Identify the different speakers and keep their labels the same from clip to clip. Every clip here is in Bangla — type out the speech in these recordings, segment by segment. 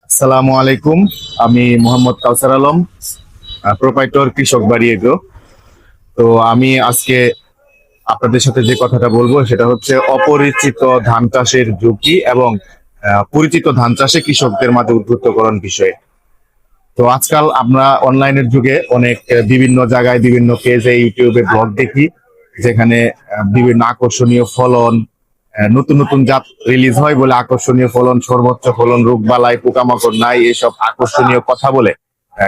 Speaker 1: আসসালামু আলাইকুম। আমি মোহাম্মদ কাউসার আলম, প্রোপাইটর কৃষক বাড়ি এগ্রো। তো আমি আজকে আপনাদের সাথে যে কথাটা বলবো সেটা হচ্ছে অপরিচিত ধান চাষের ঝুঁকি এবং পরিচিত ধান চাষে কৃষকদের মাঝে উদ্বুদ্ধকরণ বিষয়ে। তো আজকাল আমরা অনলাইনের যুগে অনেক বিভিন্ন জায়গায় বিভিন্ন পেজে ইউটিউবে ব্লগ দেখি, যেখানে বিভিন্ন আকর্ষণীয় ফলন, নতুন নতুন জাত রিলিজ হয় বলে আকর্ষণীয় ফলন, সর্বোচ্চ ফলন, রোগবালাই, পোকামাকড় নাই, এসব আকর্ষণীয় কথা বলে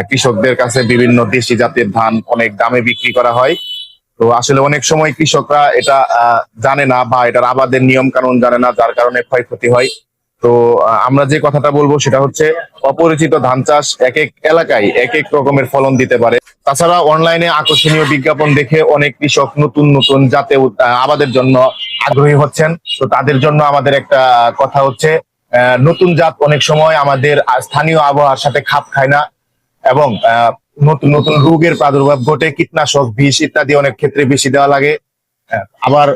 Speaker 1: কৃষকদের কাছে বিভিন্ন দেশি জাতের ধান অনেক দামে বিক্রি করা হয়। তো আসলে অনেক সময় কৃষকরা এটা জানে না বা এটার আবাদের নিয়ম কানুন জানে না, যার কারণে ক্ষয়ক্ষতি হয়। তো আমরা যে কথাটা বলবো সেটা হচ্ছে অপরিচিত ধান চাষ এক এক এলাকায় এক এক রকমের ফলন দিতে পারে। তাছাড়া অনলাইনে আকর্ষণীয় বিজ্ঞাপন দেখে অনেক কৃষক নতুন নতুন জাতে আবাদের জন্য আগ্রহী হচ্ছেন। তো তাদের জন্য আমাদের একটা কথা হচ্ছে, নতুন জাত অনেক সময় আমাদের স্থানীয় আবহাওয়ার সাথে খাপ খায় না এবং নতুন নতুন রোগের প্রাদুর্ভাব ঘটে, কীটনাশক, বিষ ইত্যাদি অনেক ক্ষেত্রে বেশি দেওয়া লাগে। আবার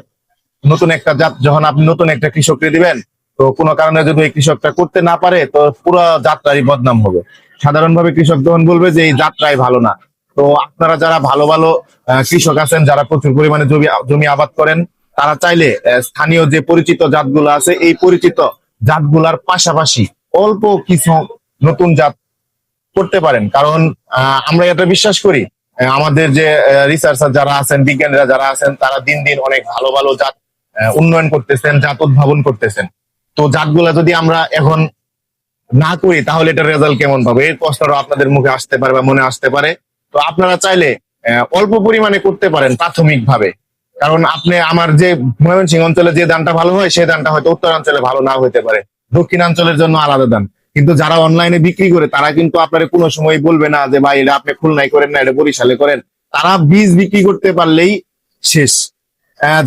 Speaker 1: নতুন একটা জাত যখন আপনি নতুন একটা কৃষককে দিবেন, তো কোনো কারণে যদি এই কৃষকটা করতে না পারে তো পুরো জাতটাই বদনাম হবে। সাধারণভাবে কৃষক তখন বলবে যে এই জাতটাই ভালো না। তো আপনারা যারা ভালো ভালো কৃষক আছেন, যারা প্রচুর পরিমাণে জমি জমি আবাদ করেন, তারা চাইলে স্থানীয় যে পরিচিত জাতগুলো আছে এই পরিচিত জাতগুলার পাশাপাশি অল্প কিছু নতুন জাত করতে পারেন। কারণ আমরা এটা বিশ্বাস করি, আমাদের যে রিসার্চার যারা আছেন, বিজ্ঞানীরা যারা আছেন, তারা দিন দিন অনেক ভালো ভালো জাত উন্নয়ন করতেছেন, জাত উদ্ভাবন করতেছেন। তো জাতগুলা যদি আমরা এখন না করি তাহলে এটার রেজাল্ট কেমন পাবে, এর প্রশ্নটা আপনাদের মুখে আসতে পারে বা মনে আসতে পারে। তো আপনারা চাইলে অল্প পরিমাণে করতে পারেন প্রাথমিক ভাবে। কারণ আপনি আমার যে ময়মনসিংহ অঞ্চলে যে ধানটা ভালো হয় সেই ধানটা হয়তো উত্তরাঞ্চলে ভালো না হতে পারে, দক্ষিণাঞ্চলের জন্য আলাদা ধান। কিন্তু যারা অনলাইনে বিক্রি করে তারা কিন্তু আপনার কোনো সময় বলবে না যে ভাই এটা আপনি খুলনায় করেন না, এটা বরিশালে করেন। তারা বীজ বিক্রি করতে পারলেই শেষ।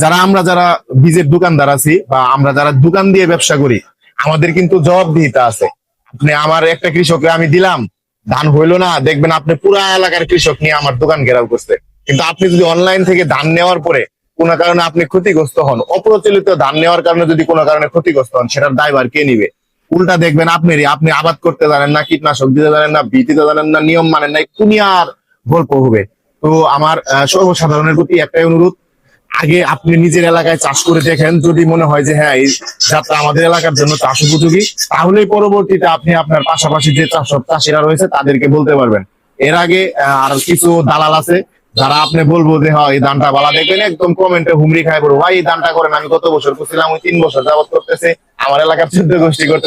Speaker 1: যারা বীজের দোকানদার আছি বা আমরা যারা দোকান দিয়ে ব্যবসা করি, আমাদের কিন্তু জবাবদিহিতা আছে। আপনি আমার একটা কৃষককে আমি দিলাম, ধান হইলো না, দেখবেন আপনি পুরা এলাকার কৃষক নিয়ে আমার দোকান ঘেরাও করছে। কিন্তু আপনি যদি অনলাইন থেকে ধান নেওয়ার পরে কোনো কারণে আপনি ক্ষতিগ্রস্ত হন, অপ্রচলিত ধান নেওয়ার কারণে যদি কোনো কারণে ক্ষতিগ্রস্ত হন, সেটার দায়ভার কে নিবে? উল্টা দেখবেন আপনি আবাদ করতে জানেন না, কীটনাশক দিতে জানেন না, বীজ দিতে জানেন না, নিয়ম মানেন নাই, দুনিয়ার গল্প হবে। তো আমার সর্বসাধারণের প্রতি একটাই অনুরোধ, আগে আপনি নিজের এলাকায় চাষ করে দেখেন, যদি মনে হয় যে হ্যাঁ এই জাতটা আমাদের এলাকার জন্য চাষ উপযোগী, তাহলে পরবর্তীতে আপনি আপনার পাশাপাশি যে চাষিরা রয়েছে তাদেরকে বলতে পারবেন। এর আগে আর কিছু দালাল আছে যারা আপনি বলবো যে হ্যাঁ এই ধানটা ভালো, দেখবেন একদম কমেন্টে হুমড়ি খায় পড়বো, ভাই এই ধানটা করেন, আমি গত বছর করছিলাম, ওই 3 বছর যাবত করতেছে, আমার এলাকার 14 গোষ্ঠী করতে,